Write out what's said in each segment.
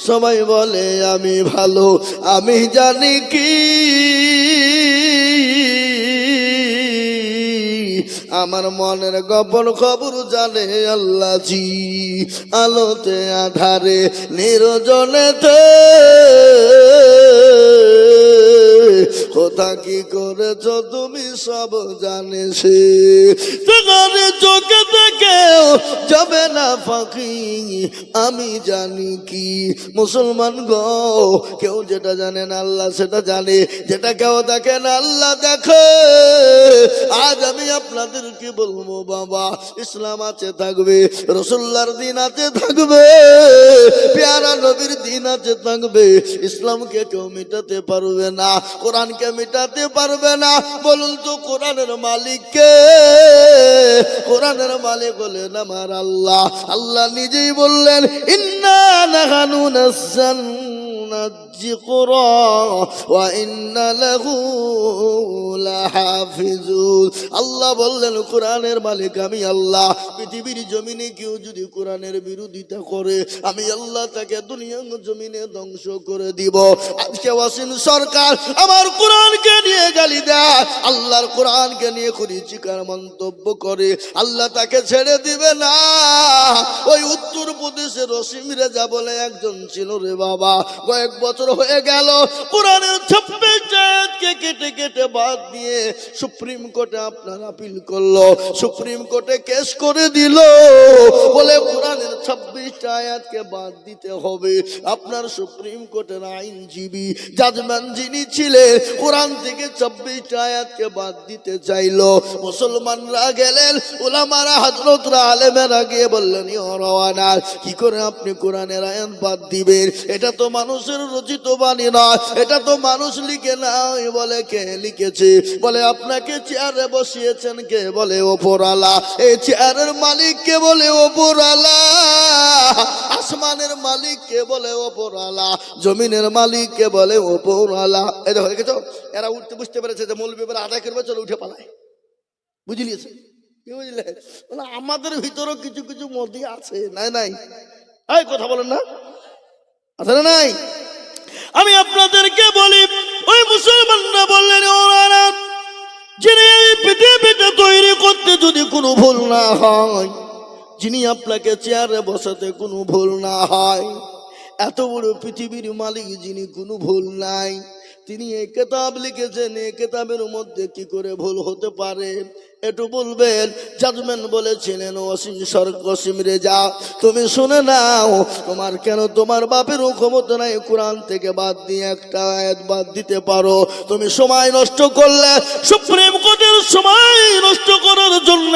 সবাই বলে আমি ভালো, আমি জানি কি আমার মনের গোপন খবর জানে আল্লাহ জি। আলোতে আধারে নির্জনেতে কোথা কি করেছ তুমি সব জানে সে। তোমার চোখে থেকেও যাবে না ফাঁকি, আমি জানি কি। মুসলমান গো, কেউ যেটা জানে না আল্লাহ সেটা জানে, যেটা কেউ দেখে না আল্লাহ দেখে। আজ আমি আপনাদেরকে বলবো বাবা, ইসলাম আছে থাকবে, রসুল্লাহর দিন আছে থাকবে, পেয়ারা নবীর দিন আছে থাকবে। ইসলামকে কেউ মিটাতে পারবে না, কোরআনকে মিটাতে পারবে না। বলুন তো কোরআনের মালিক কে? কোরআনের মালিক বলেন আমার আল্লাহ। আল্লাহ নিজেই বললেন ইন্না নাহানু নাযালনা যিকরা ওয়া ইন্না লাহু লাহাফিজুন। আল্লাহ বললেন কোরআনের মালিক আমি আল্লাহ। পৃথিবীর জমিনে কেউ যদি কোরআনের বিরোধিতা করে, আমি আল্লাহ তাকে দুনিয়া জমিনে ধ্বংস করে দিব। আজকে ওয়াসিম সরকার আমার কোরআনকে নিয়ে গালি দেয়, আল্লাহর কোরআনকে নিয়ে কুরুচিকর মন্তব্য করে, আল্লাহ তাকে ছেড়ে দিবে না। ওই উত্তর প্রদেশের রসিম রেজা বলে একজন ছিল রে বাবা, কয়েক বছর হয়ে গেল কোরআনের 26 আয়াতকে কেটে কেটে বাদ দিয়ে সুপ্রিম কোর্টে আপনার আপিল করলো, সুপ্রিম কোর্টে কেস করে দিল, বলে কোরআনের 26টা আয়াতকে বাদ দিতে হবে। আপনার সুপ্রিম কোর্টের আইনজীবী জাজম্যান যিনি ছিলেন, কোরআন থেকে 26টা আয়াতকে বাদ দিতে চাইলো। মুসলমানরা গেলেন, উলামারা হযরতরা আলেমেরা গিয়ে বললেন ইয়া রাওয়ানা, কি করে আপনি কোরআনের আয়াত বাদ দিবেন? এটা তো মানুষের রচিত বাণী নয়, এটা তো মানুষ লিখে নাই। বলে কে লিখেছে? বলে আপনাকে চেয়ারে বসিয়েছেন কে? বলে ওপরওয়ালা। এই চেয়ারের মালিক কে? বলে ওপরওয়ালা। আসমানের মালিক কে? বলে ওপরওয়ালা। জমিনের মালিক কে? বলে ওপরওয়ালা। এই দেখো দেখেছো, এরা উঠতে বুঝতে পেরেছে যে মৌলবী এবার আদায় করবে, চলো উঠে পালায়। বুঝলিয়েছে? কি বুঝলে? মানে আমাদের ভিতরেও কিছু কিছু মতি আছে, নাই নাই? এই কথা বলেন না, আছে না নাই? আমি আপনাদেরকে বলি, ওই মুসলমানরা বললেন ওরা যিনি এই পৃথিবীটা তৈরি করতে যদি কোনো ভুল না হয়, যিনি আপনাকে চেয়ারে বসাতে কোনো ভুল না হয়, এত বড় পৃথিবীর মালিক যিনি কোনো ভুল নাই, তিনি এই কিতাব লিখেছেন, এই কিতাবের মধ্যে কি করে ভুল হতে পারে? একটু বলবেন। জাজমেন্ট বলেছিলেন ওয়াসিম রেজা, তুমি শুনে নাও, তোমার কেন তোমার বাপেরও ক্ষমতা নাই কোরআন থেকে বাদ দিয়ে একটা আয়াত বাদ দিতে পারো। তুমি সময় নষ্ট করলে, সুপ্রিম কোর্টের সময় নষ্ট করার জন্য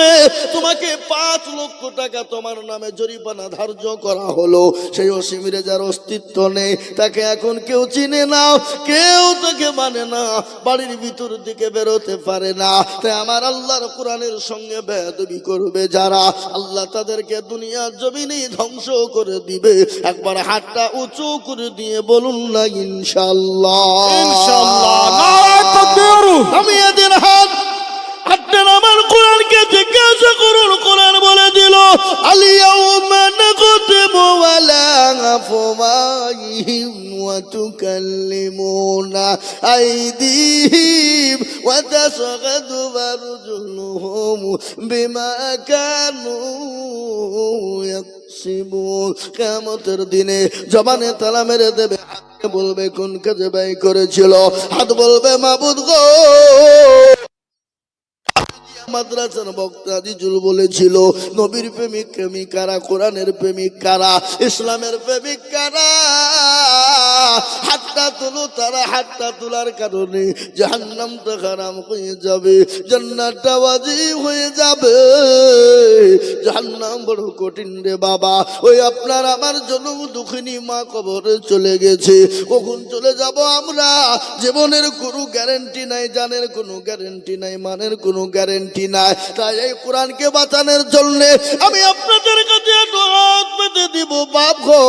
তোমাকে 5 লক্ষ টাকা তোমার নামে জরিমানা ধার্য করা হলো। সেই ওয়াসিম রেজার অস্তিত্ব নেই, তাকে এখন কেউ চিনে না, কেউ তাকে মানে না, বাড়ির ভিতর দিকে বেরোতে পারে না। তাই আমার আল্লাহর কোরআনের সঙ্গে বেয়াদবি করবে যারা, আল্লাহ তাদেরকে দুনিয়ার জমিনে ধ্বংস করে দিবে। একবার হাতটা উঁচু করে দিয়ে বলুন না ইনশাআল্লাহ। ইনশাআল্লাহ, নারায়ে তাকবীর। আমি এদিন হাত হাতটা আমার কোরআনকে জিজ্ঞাসা করুন, কোরআন বলে দিল আল-ইয়াউমা নাখতিমু আলা আফওয়াহিহিম ওয়া তুকাল্লিমুনা আইদিহিম ওয়া তাশহাদু আরজুলুহুম বিমা কানু ইয়াকসিবুন। কিয়ামতের দিনে জবানে তালা মেরে দেবে, হাত বলবে কোন কাজে ব্যয় করেছিল, হাত বলবে মাবুদ গো। মাদ্রাসার বক্তা জিজুল বলেছিল নবীর প্রেমিক প্রেমিক কারা, কোরআনের প্রেমিক কারা, ইসলামের প্রেমিক কারা? হাতটা তুলো, তারা হাতটা তোলার কারণে জাহান্নামটা হারাম হয়ে যাবে, জান্নাতটা ওয়াজিব হয়ে যাবে। জাহান্নাম বড় কঠিন রে বাবা। ওই আপনার আমার জন্য দুঃখিনী মা কবরে চলে গেছে, কখন চলে যাব আমরা? জীবনের কোনো গ্যারান্টি নাই, জানের কোনো গ্যারান্টি নাই, মানের কোনো গ্যারান্টি নাই। তাই এই কোরআনকে বাঁচানোর জন্য আমি আপনাদের কাছে একটু হাত পেতে দিব বাপ গো।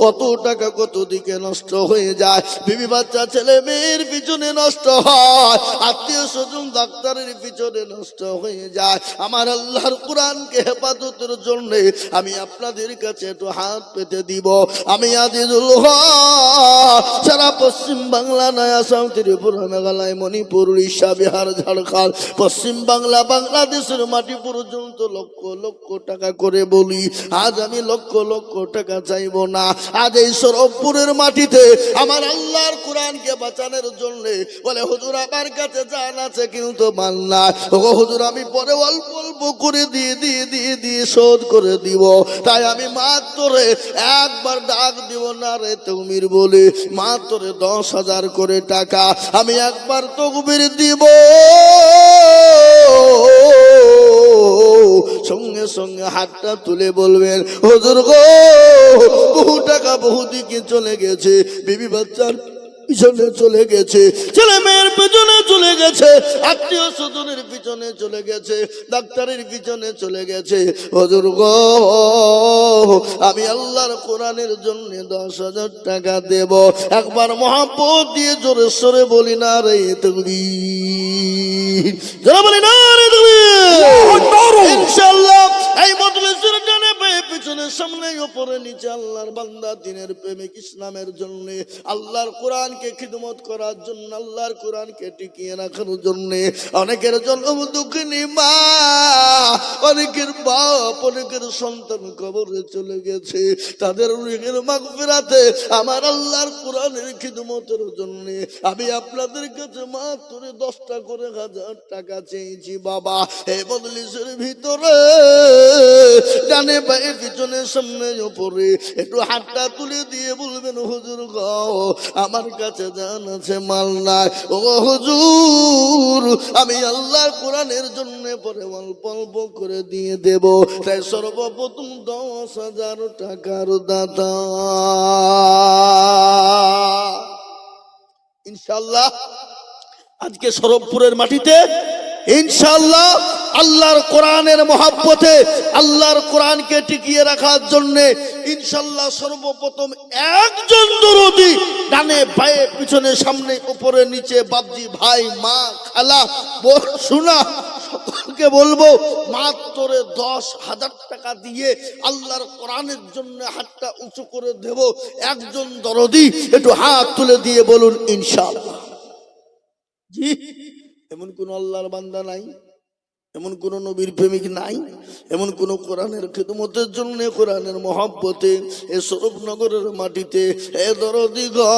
কত টাকা কত দিকে নষ্ট হয়ে যায়, বিবি বাচ্চা ছেলে মেয়ের পিছনে নষ্ট হয়, আত্মীয় স্বজন ডাক্তারের পিছনে নষ্ট হয়ে যায়। আমার আল্লাহর কোরআনকে হেফাজতের জন্য আমি আপনাদের কাছে একটু হাত পেতে দিব। আমি আজিজুল হক সারা পশ্চিম বাংলা, নয় আসাম, ত্রিপুরা, মেঘালয়, মণিপুর, উড়িষ্যা, বিহার, ঝাড়খণ্ড, পশ্চিম বাংলা, বাংলাদেশের মাটি পর্যন্ত লক্ষ লক্ষ টাকা করে বলি, আজ আমি লক্ষ লক্ষ টাকা চাইব না। আজ এই সরবপুরের মাটিতে আমার আল্লাহর কোরআনকে বাঁচানোর জন্য বলে হুজুর আমার কাছে জান আছে কিন্তু মাল না, ও হুজুর আমি পরে অল্প অল্প করে দিয়ে শোধ করে দিব। তাই আমি মাত্র একবার ডাক দিব না রে তকবীর বলে, মাত্র 10,000 করে টাকা আমি একবার তকবীর দিব। সঙ্গে সঙ্গে হাতটা তুলে বলবেন হুজুর গো, বহু টাকা বহু দিকে চলে গেছে, বিবি বাচ্চার পিছনে চলে গেছে, ছেলে মেয়ের পিছনে চলে গেছে, আত্মীয় স্বজনের পিছনে চলে গেছে, ডাক্তারের পিছনে চলে গেছে। হুজুর গো, আমি আল্লাহর কোরআনের জন্য 10,000 টাকা দেব। একবার মহব্বত দিয়ে জোরে সরে বলি না রে তাকবীর, জোরে বলি না রে তাকবীর। ইনশাআল্লাহ এই মজলিসের ডানে বামে পিছনে সামনে উপরে নিচে আল্লাহর বান্দা দ্বীনের প্রেমিক ইসলামের জন্য, আল্লাহর কোরআনকে খিদমত করার জন্য, আল্লাহর কোরআনকে টিকিয়ে রাখার জন্য, অনেকের জন্ম দুঃখিনী মা, অনেকের বাপ, অনেকের সন্তান কবরে চলে গেছে, তাদের রুহের মাগফিরাতে আমার আল্লাহর কোরআনের খিদমতের জন্য আমি আপনাদের কাছে মাত্র 10টা করে 1000 টাকা চেয়েছি বাবা। এই মজলিসের ভিতরে ডানে বাঁয়ে পিছনে সামনে উপরে একটু হাতটা তুলে দিয়ে বলবেন হুজুর গো, আমার কাছে জান আছে মাল নাই, ও হুজুর আমি আল্লাহর কোরআনের জন্য পরে অল্প অল্প করে দিয়ে দেব। তাই সর্বপ্রথম 10,000 টাকার দাতা ইনশাআল্লাহ আজকে সরবপুরের মাটিতে ইনশাআল্লাহ আল্লাহর কোরআনের মহব্বতে, আল্লাহর কোরআনকে টিকিয়ে রাখার জন্য ইনশাআল্লাহ সর্বপ্রথম একজন দরদি ডানে বাঁয়ে পিছনে সামনে উপরে নিচে, বাপজি, ভাই, মা, খালা, বোন, শোনা সকলকে বলবো মাত্র 10,000 টাকা দিয়ে আল্লাহর কোরআনের জন্য হাতটা উঁচু করে দেব। একজন দরদি একটু হাত তুলে দিয়ে বলুন ইনশাআল্লাহ। জি, এমন কোন আল্লাহর বান্দা নাই, এমন কোন নবীর প্রেমিক নাই, এমন কোন কোরআনের খিদমতের জন্য, কোরআনের মহব্বতে এ সরবনগরের মাটিতে এ দরদি গো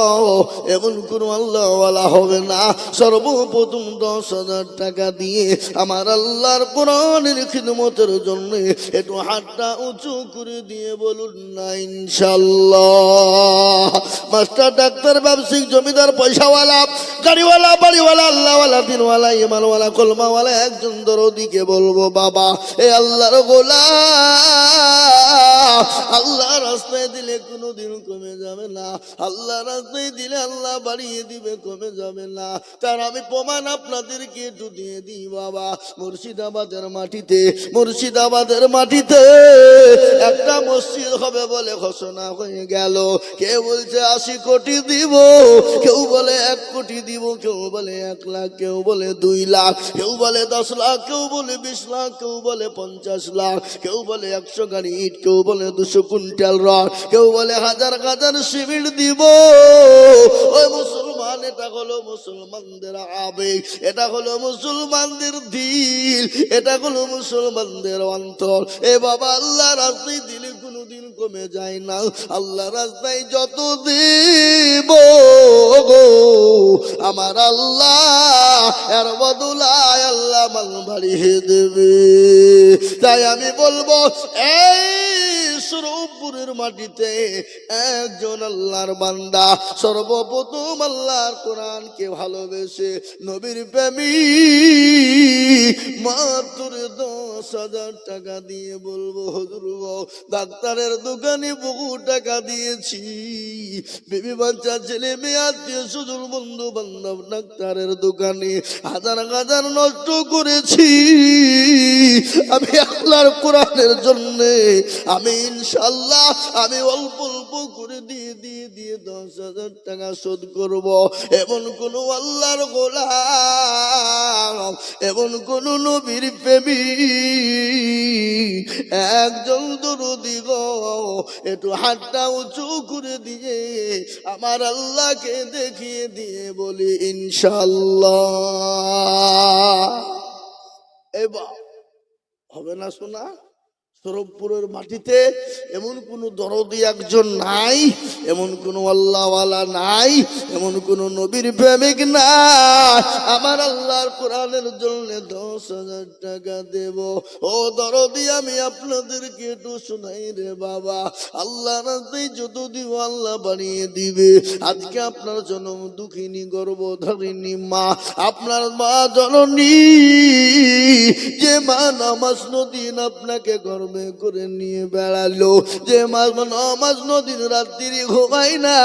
এমন কোন আল্লাহওয়ালা হবে না। সর্বপ্রথম 10,000 টাকা দিয়ে আমার আল্লাহর কোরআনের খিদমতের জন্য একটু হাতটা উঁচু করে দিয়ে বলুন না ইনশাআল্লাহ। মাস্টার, ডাক্তার, ব্যবসায়িক, জমিদার, পয়সাওয়ালা, গাড়িওয়ালা, বাড়িওয়ালা, আল্লাহওয়ালা, দিনওয়ালা, ইমানওয়ালা, কলমাওয়ালা একজন দরদিকে বলবো বাবা, এ আল্লাহর গোলাম, আল্লাহ রাস্তায় দিলে কোনোদিন কমে যাবে না, আল্লাহ রাস্তায় দিলে আল্লাহ বাড়িয়ে দিবে, কমে যাবে না। তার আমি প্রমাণ আপনাদেরকে একটু দিয়ে দিই বাবা। মুর্শিদাবাদের মাটিতে, মুর্শিদাবাদের মাটিতে একটা মসজিদ হবে বলে ঘোষণা হয়ে গেল। কেউ বলছে 80 কোটি দিব, কেউ বলে 1 কোটি দিব, কেউ বলে 1 লাখ, কেউ বলে 2 লাখ, কেউ বলে 10 লাখ, কেউ বলে 20 লাখ, কেউ বলে 50 লাখ, কেউ বলে 100 গাড়ি ইট, কেউ বলে 200 কুইন্টাল রড, কেউ বলে 1000 সিমেন্ট দিব। ওই মুসলমান, এটা হলো মুসলমানদের আবেগ, এটা হলো মুসলমানদের দিল, এটা হলো মুসলমানদের অন্তর। এ বাবা, আল্লাহ রাস্তায় দিলে কোনোদিন কমে যায় না, আল্লাহ রাস্তায় যত দিব গো আমার আল্লাহ এর বদলায় আল্লাহ মাল বাড়িয়ে দেবে। তাই আমি বলবো এই সরবপুরের মাটিতে একজন আল্লাহর বান্দা সর্বপ্রথম আল্লাহর কোরআনকে ভালোবেসে নবীর প্রেমিক মাত্র 10,000 টাকা দিয়ে বলবো হুজুর গো, ডাক্তারের দোকানে বহু টাকা দিয়েছি, বিবি বাচ্চা ছেলে মেয়ে আত্মীয় স্বজন বন্ধু বান্ধব ডাক্তারের দোকানে হাজার হাজার নষ্ট করেছি, আমি আল্লাহর কোরআনের জন্য আমি ইনশাআল্লাহ আমি অল্প অল্প করে দিয়ে 10,000 টাকা শোধ করব। এমন কোন আল্লাহর গোলাম, এমন কোন নবীর প্রেমিক একজন দরদি গো একটু হাতটা উঁচু করে দিয়ে আমার আল্লাহকে দেখিয়ে দিয়ে বলি ইনশাআল্লাহ। এবার হবে না শোনা? সরবপুরের মাটিতে এমন কোন দরদি একজন নাই, এমন কোন আল্লাহওয়ালা নাই, এমন কোন নবীর প্রেমিক নাই আমার আল্লাহর কোরআনের জন্য 10,000 টাকা দেব। ও দরদি আমি আপনাদেরকে একটু শোনাই রে বাবা, আল্লাহ রাস্তায় যত দিব আল্লাহ বানিয়ে দিবে। আজকে আপনার জন্ম দুঃখিনী গর্ভধারিণী মা, আপনার মা জননী, যে মা নামাজ নদিন আপনাকে গর্বে করে নিয়ে বেড়ালো, যে মা নামাজ নদিন রাত্রি ঘুমায় না,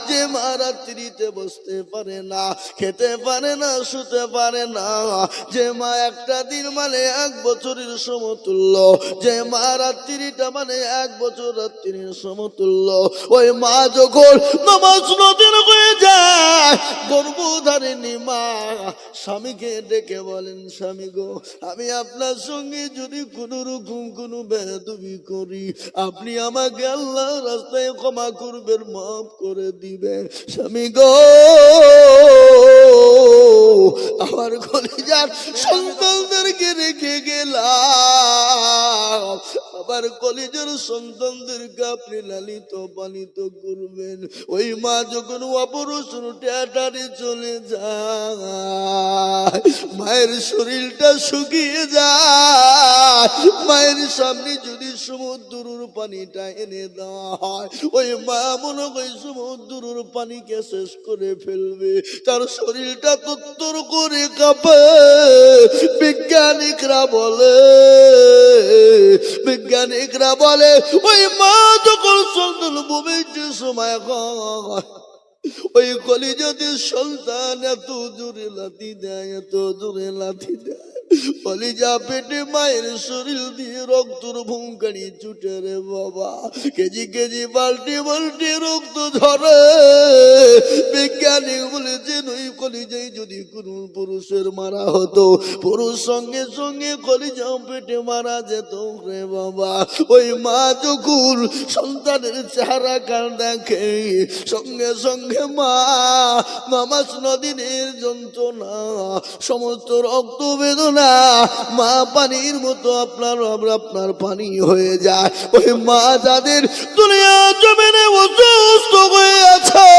যে মা রাত্রিতে বসতে পারে না, খেতে পারে না, শুতে পারে না, যে মা একটা দিন মানে 1 বছরের সমতুল্য, যে মা রাত্রিটা মানে 1 বছর রাত্রির সমতুল্য, ওই মা যখন নামাজ নদিন হয়ে যায়, গর্ভধারিণী মা স্বামীকে ডেকে বলেন, স্বামী গো আমি আপনার সঙ্গে যদি কোনো রকম কোনো বেয়াদবি করি আপনি আমাকে আল্লাহ রাস্তায় ক্ষমা করবেন, মাফ করে দিবেন। স্বামী গো আমার কলিজার সন্তানদেরকে রেখে গেলাম, আবার কলিজার সন্তানদেরকে আপনি লালিত পালিত করবেন। ওই মা যখন অপারেশন থিয়েটারে চলে যায়, মায়ের শরীরটা শুকিয়ে যায়, মায়ের সামনে যদি সমুদ্রের পানিটা এনে দেওয়া হয়, ওই মা মনে হয় সমুদ্রের পানিকে শেষ করে ফেলবে, তার শরীরটা তত্তর করে কাঁপে। বিজ্ঞানিকরা বলে ওই মা যখন সন্তান ভূমিতে সময় হয়, ওই কলিজাতে সন্তান এত জোরে লাথি দেয়, এত জোরে লাথি দেয়, কলিজা পেটে মায়ের শরীর দিয়ে রক্তর ভূমকারি ছুটে রে বাবা, কেজি কেজি বাল্টি বাল্টি রক্ত ঝরে। বিজ্ঞানী বলেছেন ওই কলিজায় যদি কোন পুরুষের মারা হতো, পুরুষ সঙ্গে সঙ্গে কলিজা পেটে মারা যেত রে বাবা। ওই মা যখন সন্তানের চেহারা কাল দেখে, সঙ্গে সঙ্গে মা নামাজ নদিনের যন্ত্রণা, সমস্ত রক্ত বেদনা মা পানির মতো আপনার পানি হয়ে যায়। ওই মা যাদের দুনিয়া জমিনে অসুস্থ হয়ে আছে,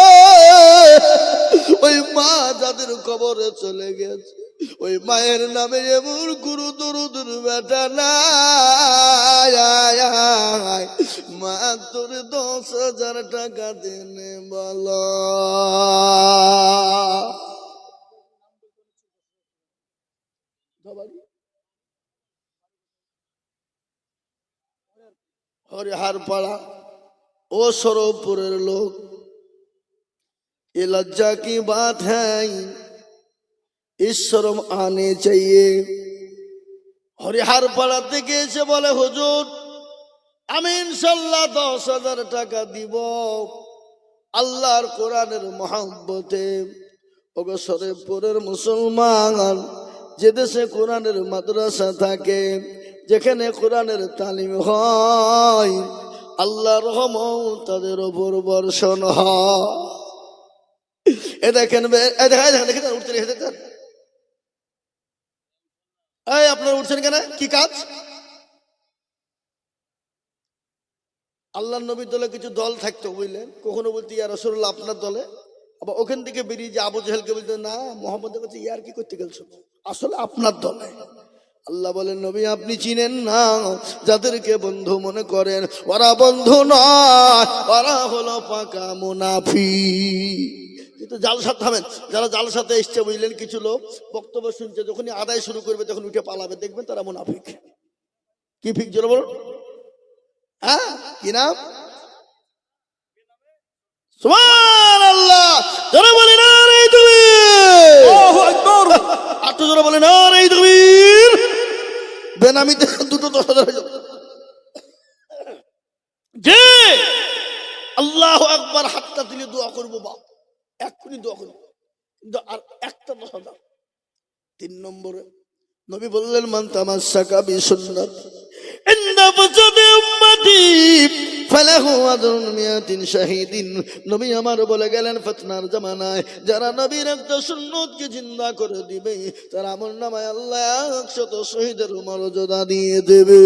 ওই মা যাদের কবরে চলে গেছে, ওই মায়ের নামে এমন গুরু দরুদের বেটা নাই। মা তোর 10,000 টাকা দেনে বল। हरिहर पाड़ा ओ सरोपुरेर लोग, ये लज्जा की बात है, इस शर्म आने चाहिए। हरिहर पाड़ा থেকে এসে বলে হুজুর আমি ইনশাআল্লাহ 10,000 টাকা দিব আল্লাহর কোরআনের মহব্বতে। ওগো সরেপুরের মুসলমান, যে দেশে কোরআনের মাদ্রাসা থাকে, যেখানে কোরআনের তালিম হয়, আল্লাহর রহমত তাদের উপর বর্ষণ হয়। এ দেখেন দেখেন উঠতে দেখেন, এই আপনারা উঠছেন কেন, কি কাজ? আল্লাহর নবীর দলে কিছু দল থাকতো বুঝলেন, কখনো বলতে ইয়া রাসূলুল্লাহ আপনার দলে, আবার ওখান থেকে বেরিয়ে যে আবু জেহেলকে বলতে না মোহাম্মদের কাছে ইয়ার কি করতে গেছো, আসলে আপনার দলে। আল্লাহ বলেন নবী আপনি চিনেন না, যাদেরকে বন্ধু মনে করেন ওরা বন্ধু নয়, ওরা হলো পাকা মুনাফিক। কিন্তু জালসাতে থামেন, যারা জালসাতে এসছে বুঝলেন, কিছু লোক বক্তব্য শুনছে, যখনই আদায় শুরু করবে তখন উঠে পালাবে, দেখবেন তারা মুনাফিক। কি ফিক জোরে বলুন, হ্যাঁ কি নাম? সুবহানাল্লাহ, জোরে বলি না রে তুমি। বলে না এই তাকবীর। বেনামিতে দুটো 10,000 হয়ে যাবে। যে আল্লাহু আকবার হাতটা দিলে দোয়া করবো, বাপ এক্ষুনি দোয়া করবো, কিন্তু আর একটা 10,000। 3 নম্বরে নবী বললেন মান তামাসসাকা বিসুন্নাতি ইন্না ফাসাদি উম্মতি ফালাহু আজরুন মিয়াতিন শাহীদিন। নবী আমার বলে গেলেন ফিতনার জামানায় যারা নবীর একটা সুন্নতকে জিন্দা করে দিবে তার আমলনামায় আল্লাহ 100 শহীদের মর্যাদা দিয়ে দেবে।